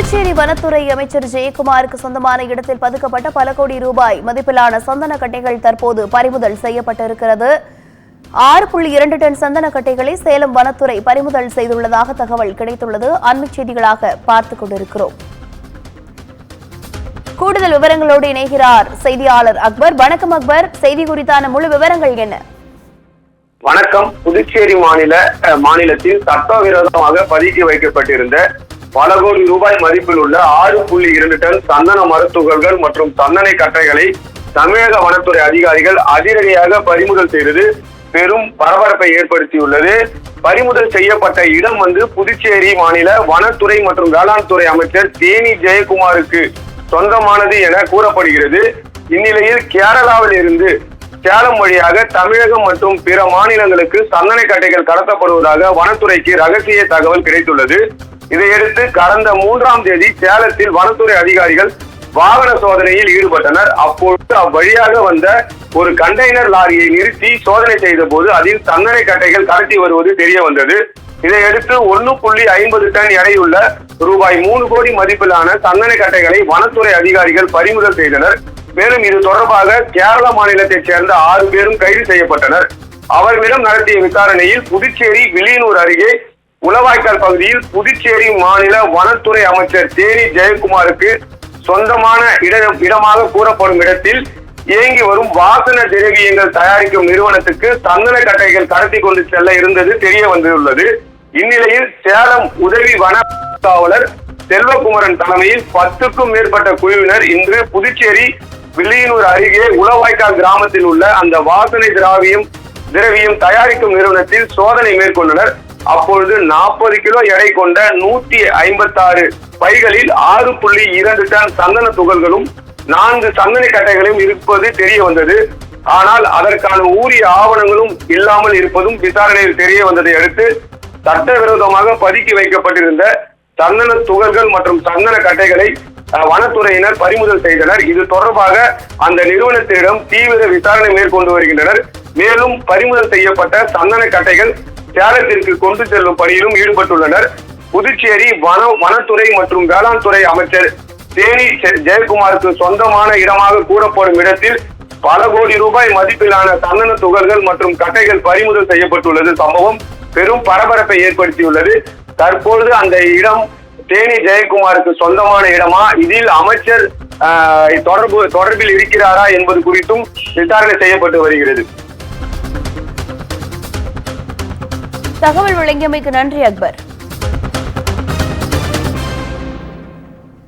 புதுச்சேரி வனத்துறை அமைச்சர் ஜெயக்குமாருக்கு சொந்தமான இடத்தில் பதுக்கப்பட்ட பல கோடி ரூபாய் மதிப்பிலான சந்தன கட்டைகள் தற்போது பறிமுதல் செய்யப்பட்டிருக்கிறது. 6.2 டன் சந்தன கட்டைகளை சேலம் வனத்துறை பறிமுதல் செய்துள்ளதாக தகவல் கிடைத்துள்ளது. அண்மை செய்திகளாக பார்த்துக் கொண்டிருக்கிறோம். கூடுதல் விவரங்களோடு இணைகிறார் செய்தியாளர் அக்பர். வணக்கம் அக்பர், செய்தி குறித்தான முழு விவரங்கள் என்ன? வணக்கம். புதுச்சேரி மாநிலத்தில் சட்டவிரோதமாக பதுக்கி வைக்கப்பட்டிருந்த பல கோடி ரூபாய் மதிப்பில் உள்ள 6.2 டன் சந்தன மரத்துகள்கள் மற்றும் சந்தனை கட்டைகளை தமிழக வனத்துறை அதிகாரிகள் அதிரடியாக பறிமுதல் செய்தது பெரும் பரபரப்பை ஏற்படுத்தியுள்ளது. பறிமுதல் செய்யப்பட்ட இடம் புதுச்சேரி மாநில வனத்துறை மற்றும் வேளாண் துறை அமைச்சர் தேனி ஜெயக்குமாருக்கு சொந்தமானது என கூறப்படுகிறது. இந்நிலையில் கேரளாவில் இருந்து சேலம் வழியாக தமிழகம் மற்றும் பிற மாநிலங்களுக்கு சந்தன கட்டைகள் கடத்தப்படுவதாக வனத்துறைக்கு ரகசிய தகவல் கிடைத்துள்ளது. இதையடுத்து கடந்த 3ஆம் தேதி சேலத்தில் வனத்துறை அதிகாரிகள் வாகன சோதனையில் ஈடுபட்டனர். அப்பொழுது அவ்வழியாக வந்த ஒரு கண்டெய்னர் லாரியை நிறுத்தி சோதனை செய்த போது அதில் சந்தன கட்டைகள் கடத்தி வருவது தெரிய வந்தது. இதையடுத்து 1.50 டன் எடையுள்ள ரூபாய் 3 கோடி மதிப்பிலான சந்தன கட்டைகளை வனத்துறை அதிகாரிகள் பறிமுதல் செய்தனர். மேலும் இது தொடர்பாக கேரள மாநிலத்தைச் சேர்ந்த 6 பேரும் கைது செய்யப்பட்டனர். அவர்களிடம் நடத்திய விசாரணையில் புதுச்சேரி வில்லியனூர் அருகே உளவாய்க்கால் பகுதியில் புதுச்சேரி மாநில வனத்துறை அமைச்சர் தேனி ஜெயக்குமாருக்கு சொந்தமான இடமாக கூறப்படும் இடத்தில் இயங்கி வரும் வாசன திரவியங்கள் தயாரிக்கும் நிறுவனத்துக்கு சந்தன கட்டைகள் கடத்தி கொண்டு செல்ல இருந்தது தெரிய வந்துள்ளது. இந்நிலையில் சேலம் உதவி வன காவலர் செல்வகுமரன் தலைமையில் 10க்கும் மேற்பட்ட குழுவினர் இன்று புதுச்சேரி வில்லியனூர் அருகே உளவாய்க்கால் கிராமத்தில் உள்ள அந்த வாசனை திரவியம் தயாரிக்கும் நிறுவனத்தில் சோதனை மேற்கொண்டனர். அப்பொழுது 40 கிலோ எடை கொண்ட 156 பைகளில் 6.2 டன் சந்தன துகள்களும் 4 சந்தன கட்டைகளும் இருப்பது தெரிய வந்தது. ஆனால் அதற்கான உரிய ஆவணங்களும் இல்லாமல் இருப்பதும் விசாரணையில் தெரிய வந்ததை அடுத்து சட்டவிரோதமாக பதுக்கி வைக்கப்பட்டிருந்த சந்தன துகள்கள் மற்றும் சந்தன கட்டைகளை வனத்துறையினர் பறிமுதல் செய்தனர். இது தொடர்பாக அந்த நிறுவனத்திடம் தீவிர விசாரணை மேற்கொண்டு வருகின்றனர். மேலும் பறிமுதல் செய்யப்பட்ட சந்தன கட்டைகள் சேலத்திற்கு கொண்டு செல்லும் பணியிலும் ஈடுபட்டுள்ளனர். புதுச்சேரி வனத்துறை மற்றும் வேளாண் துறை அமைச்சர் தேனி ஜெயக்குமாருக்கு சொந்தமான இடமாக கூறப்படும் இடத்தில் பல கோடி ரூபாய் மதிப்பிலான சந்தன துகள்கள் மற்றும் கட்டைகள் பறிமுதல் செய்யப்பட்டுள்ளது சம்பவம் பெரும் பரபரப்பை ஏற்படுத்தியுள்ளது. தற்பொழுது அந்த இடம் தேனி ஜெயக்குமாருக்கு சொந்தமான இடமா, இதில் அமைச்சர் தொடர்பில் இருக்கிறாரா என்பது குறித்தும் விசாரணை செய்யப்பட்டு வருகிறது. தகவல் வழங்கியமைக்கு நன்றி அக்பர்.